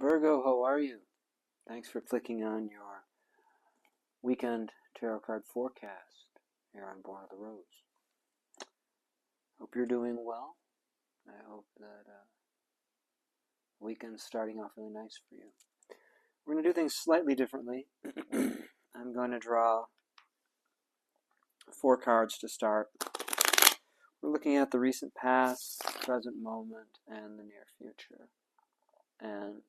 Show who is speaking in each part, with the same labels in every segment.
Speaker 1: Virgo, how are you? Thanks for clicking on your weekend tarot card forecast here on Born of the Rose. Hope you're doing well. I hope that the weekend's starting off really nice for you. We're going to do things slightly differently. I'm going to draw 4 cards to start. We're looking at the recent past, present moment, and the near future. And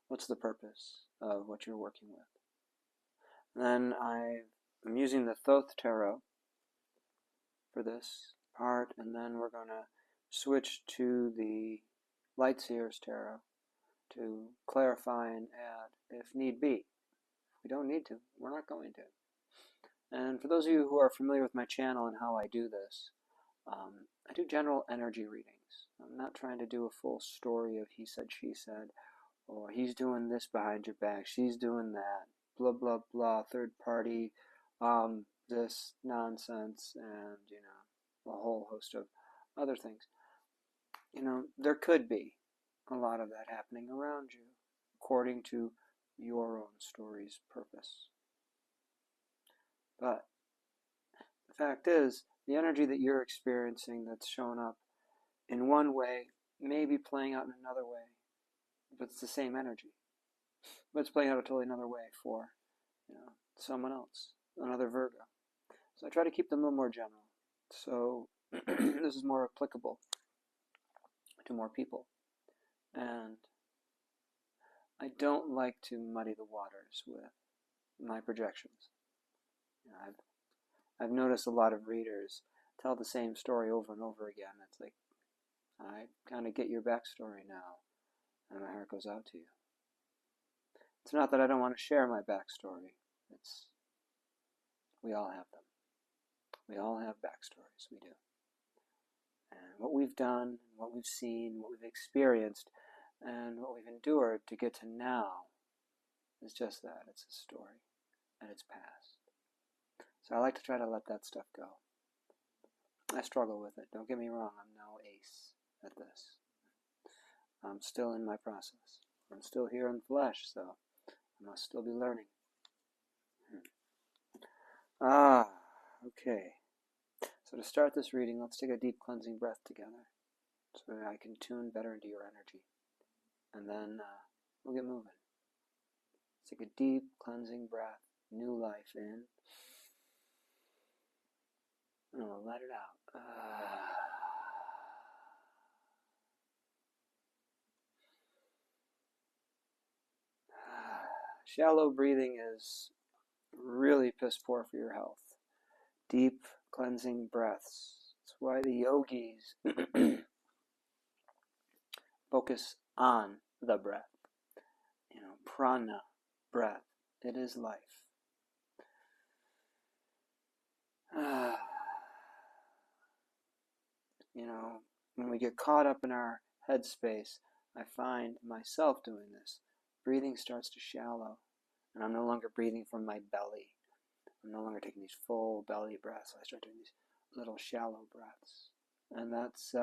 Speaker 1: what's the purpose of what you're working with? Then I'm using the Thoth Tarot for this part, and then we're going to switch to the Light Seers Tarot to clarify and add if need be. If we don't need to, we're not going to. And for those of you who are familiar with my channel and how I do this, I do general energy readings. I'm not trying to do a full story of he said, she said, or he's doing this behind your back, she's doing that, blah, blah, blah, third party, this nonsense, and, a whole host of other things. There could be a lot of that happening around you, according to your own story's purpose. But the fact is, the energy that you're experiencing that's shown up in one way may be playing out in another way, but it's the same energy. But it's playing out a totally another way for, someone else, another Virgo. So I try to keep them a little more general. So this is more applicable to more people. And I don't like to muddy the waters with my projections. I've noticed a lot of readers tell the same story over and over again. It's like, I kind of get your backstory now, and my heart goes out to you. It's not that I don't want to share my backstory. It's, we all have them. We all have backstories, we do. And what we've done, what we've seen, what we've experienced, and what we've endured to get to now is just that. It's a story, and it's past. So I like to try to let that stuff go. I struggle with it. Don't get me wrong, I'm no ace at this. I'm still in my process. I'm still here in flesh, so I must still be learning. Okay. So to start this reading, let's take a deep cleansing breath together so that I can tune better into your energy. And then we'll get moving. Let's take a deep cleansing breath, new life in. And we'll let it out. Shallow breathing is really piss poor for your health. Deep cleansing breaths. That's why the yogis focus on the breath. Prana, breath. It is life. When we get caught up in our headspace, I find myself doing this. Breathing starts to shallow, and I'm no longer breathing from my belly. I'm no longer taking these full belly breaths. I start doing these little shallow breaths, and that's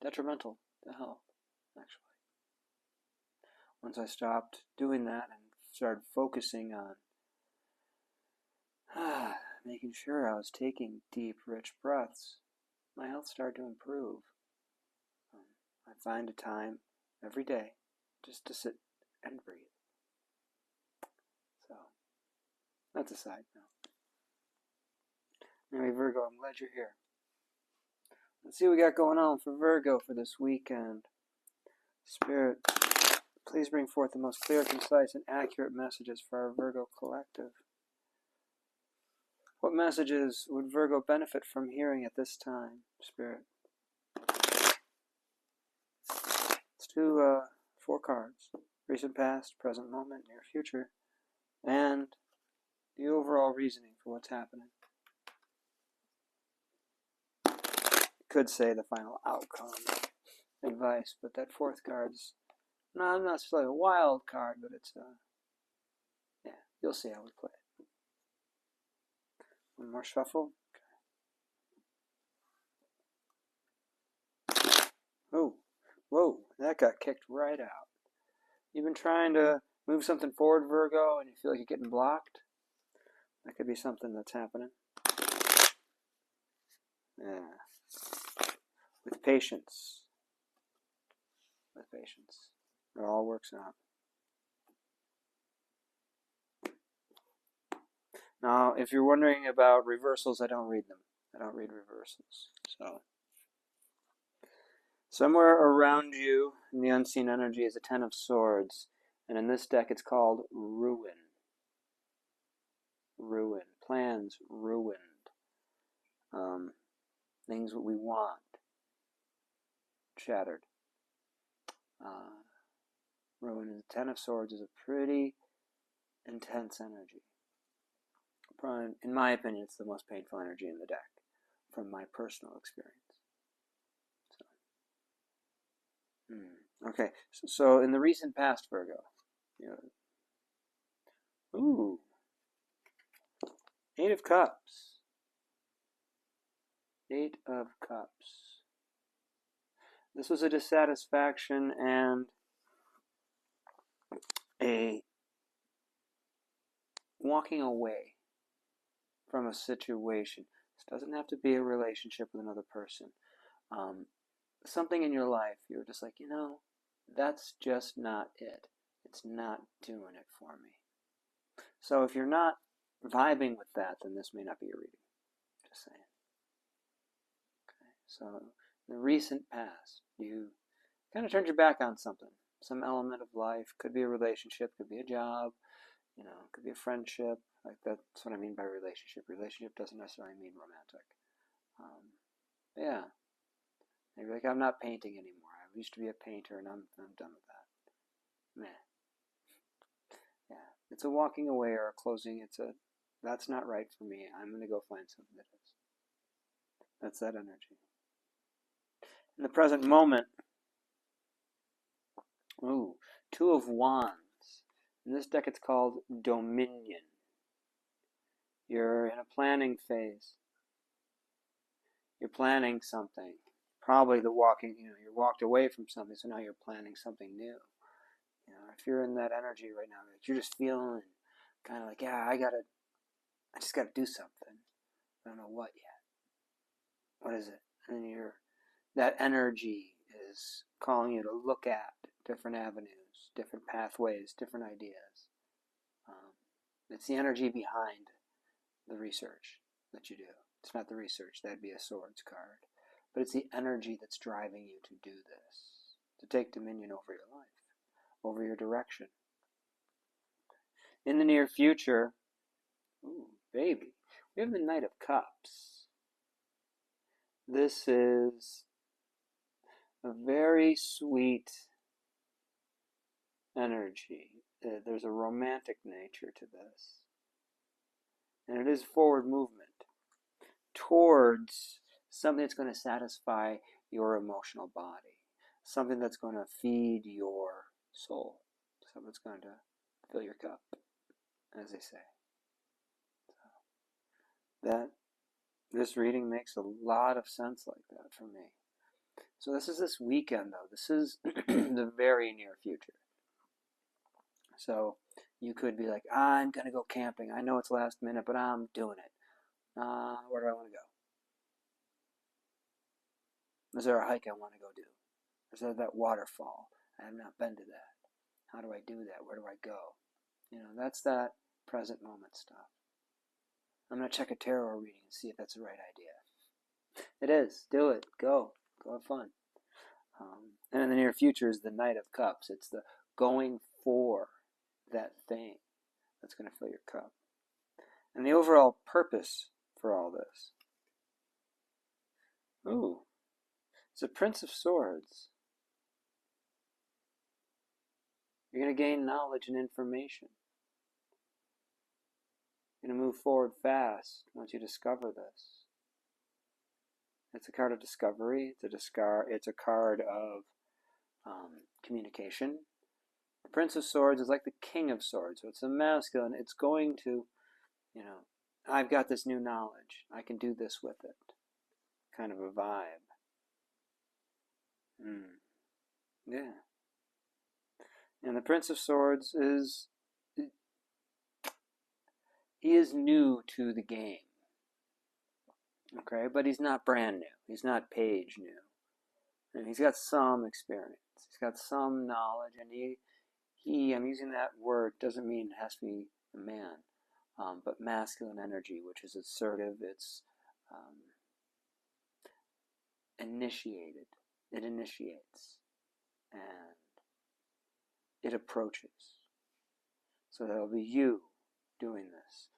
Speaker 1: detrimental to health, actually. Once I stopped doing that and started focusing on making sure I was taking deep, rich breaths, my health started to improve. I find a time every day just to sit and breathe. So, that's a side note. Anyway, Virgo, I'm glad you're here. Let's see what we got going on for Virgo for this weekend. Spirit, please bring forth the most clear, concise, and accurate messages for our Virgo collective. What messages would Virgo benefit from hearing at this time, Spirit? Let's do 4 cards. Recent past, present moment, near future, and the overall reasoning for what's happening. Could say the final outcome, advice, but that 4th card's not necessarily a wild card, but it's yeah, you'll see how we play it. One more shuffle. Okay. Oh, whoa, That got kicked right out. You've been trying to move something forward, Virgo, and you feel like you're getting blocked? That could be something that's happening. Yeah. With patience. With patience. It all works out. Now, if you're wondering about reversals, I don't read them. I don't read reversals. So, somewhere around you in the unseen energy is a Ten of Swords. And in this deck, it's called Ruin. Ruin. Plans ruined. Things that we want. Shattered. Ruin is the Ten of Swords is a pretty intense energy. Probably, in my opinion, it's the most painful energy in the deck, from my personal experience. Okay, so in the recent past, Virgo, ooh, Eight of Cups. Eight of Cups. This was a dissatisfaction and a walking away from a situation. This doesn't have to be a relationship with another person. Something in your life, you're just like, that's just not it. It's not doing it for me. So if you're not vibing with that, then this may not be a reading. Just saying. Okay. So in the recent past, you kind of turned your back on something. Some element of life. Could be a relationship, could be a job, could be a friendship. Like that's what I mean by relationship. Relationship doesn't necessarily mean romantic. Yeah. Maybe like, I'm not painting anymore. I used to be a painter and I'm done with that. Meh. Yeah. It's a walking away or a closing. That's not right for me. I'm going to go find something that is. That's that energy. In the present moment, Two of Wands. In this deck, it's called Dominion. You're in a planning phase. You're planning something. Probably you walked away from something, so now you're planning something new. If you're in that energy right now, you're just feeling kind of like, yeah, I just gotta do something. I don't know what yet. What is it? And that energy is calling you to look at different avenues, different pathways, different ideas. It's the energy behind the research that you do. It's not the research, that'd be a swords card. But it's the energy that's driving you to do this, to take dominion over your life, over your direction. In the near future, baby, we have the Knight of Cups. This is a very sweet energy. There's a romantic nature to this. And it is forward movement towards something that's going to satisfy your emotional body, something that's going to feed your soul, something that's going to fill your cup, as they say. This reading makes a lot of sense like that for me. So this is this weekend, though. This is the very near future. So you could be like, I'm going to go camping. I know it's last minute, but I'm doing it. Where do I want to go? Is there a hike I want to go do? Is there that waterfall? I have not been to that. How do I do that? Where do I go? That's that present moment stuff. I'm going to check a tarot reading and see if that's the right idea. It is. Do it. Go. Go have fun. And in the near future is the Knight of Cups. It's the going for that thing that's going to fill your cup. And the overall purpose for all this. It's a Prince of Swords. You're going to gain knowledge and information. You're going to move forward fast once you discover this. It's a card of discovery. It's a card of communication. The Prince of Swords is like the King of Swords. So it's a masculine. It's going to, I've got this new knowledge. I can do this with it. Kind of a vibe. Yeah. And the Prince of Swords he is new to the game. Okay, but he's not brand new. He's not page new. And he's got some experience. He's got some knowledge, and I'm using that word, doesn't mean it has to be a man, but masculine energy, which is assertive, it's initiated. It initiates, and it approaches. So that'll be you doing this,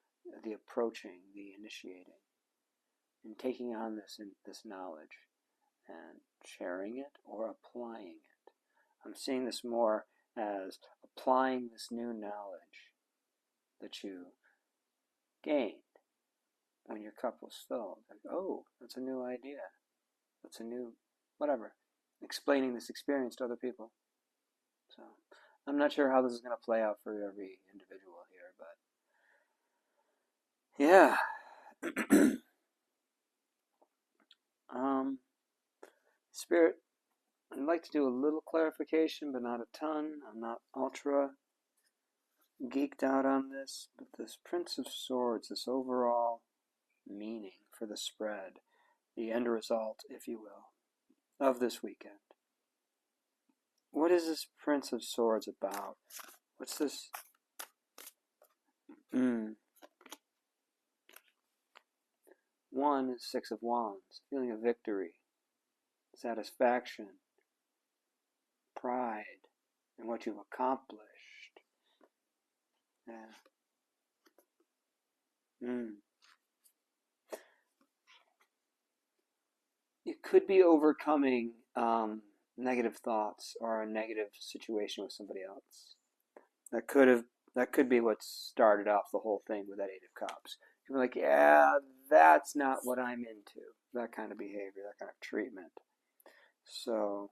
Speaker 1: the approaching, the initiating, and taking on this knowledge and sharing it or applying it. I'm seeing this more as applying this new knowledge that you gained when your cup was filled. Like, oh, that's a new idea. That's a new whatever. Explaining this experience to other people. So I'm not sure how this is going to play out for every individual here, but yeah. Spirit, I'd like to do a little clarification, but not a ton. I'm not ultra geeked out on this, but this Prince of Swords, this overall meaning for the spread, the end result, if you will, of this weekend. What is this Prince of Swords about? What's this? One is Six of Wands, feeling of victory, satisfaction, pride in what you've accomplished. Yeah. It could be overcoming negative thoughts or a negative situation with somebody else. That could be what started off the whole thing with that Eight of Cups. You're like, yeah, that's not what I'm into. That kind of behavior, that kind of treatment. So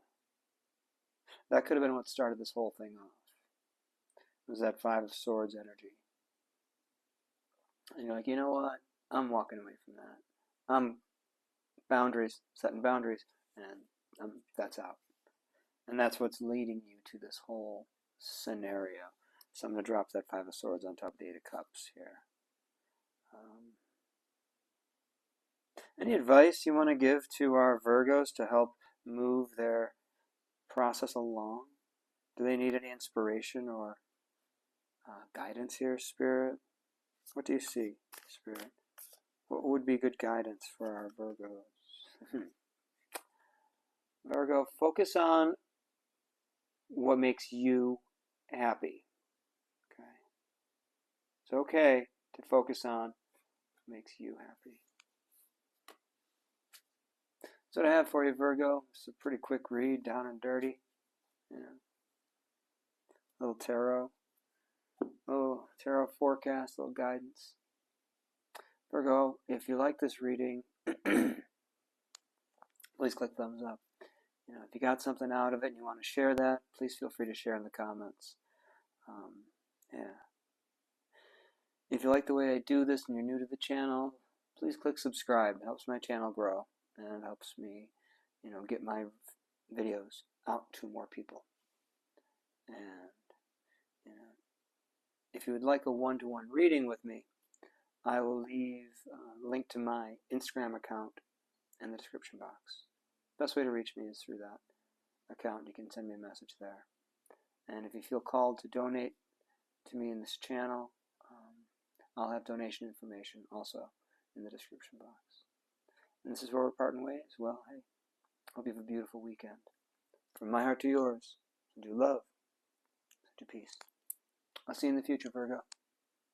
Speaker 1: that could have been what started this whole thing off. It was that Five of Swords energy. And you're like, you know what? I'm walking away from that. I'm setting boundaries, and that's out. And that's what's leading you to this whole scenario. So I'm going to drop that Five of Swords on top of the Eight of Cups here. Any advice you want to give to our Virgos to help move their process along? Do they need any inspiration or guidance here, Spirit? What do you see, Spirit? What would be good guidance for our Virgos? Virgo, focus on what makes you happy. Okay. It's okay to focus on what makes you happy. So what I have for you, Virgo, it's a pretty quick read, down and dirty. Little tarot forecast, little guidance. Virgo, if you like this reading, please click thumbs up. If you got something out of it and you want to share that, please feel free to share in the comments. If you like the way I do this and you're new to the channel, please click subscribe. It helps my channel grow, and it helps me, get my videos out to more people. And if you would like a one-to-one reading with me, I will leave a link to my Instagram account in the description box. Best way to reach me is through that account. You can send me a message there. And if you feel called to donate to me in this channel, I'll have donation information also in the description box. And this is where we're parting ways. Well, hey, hope you have a beautiful weekend. From my heart to yours, do love, to peace. I'll see you in the future, Virgo.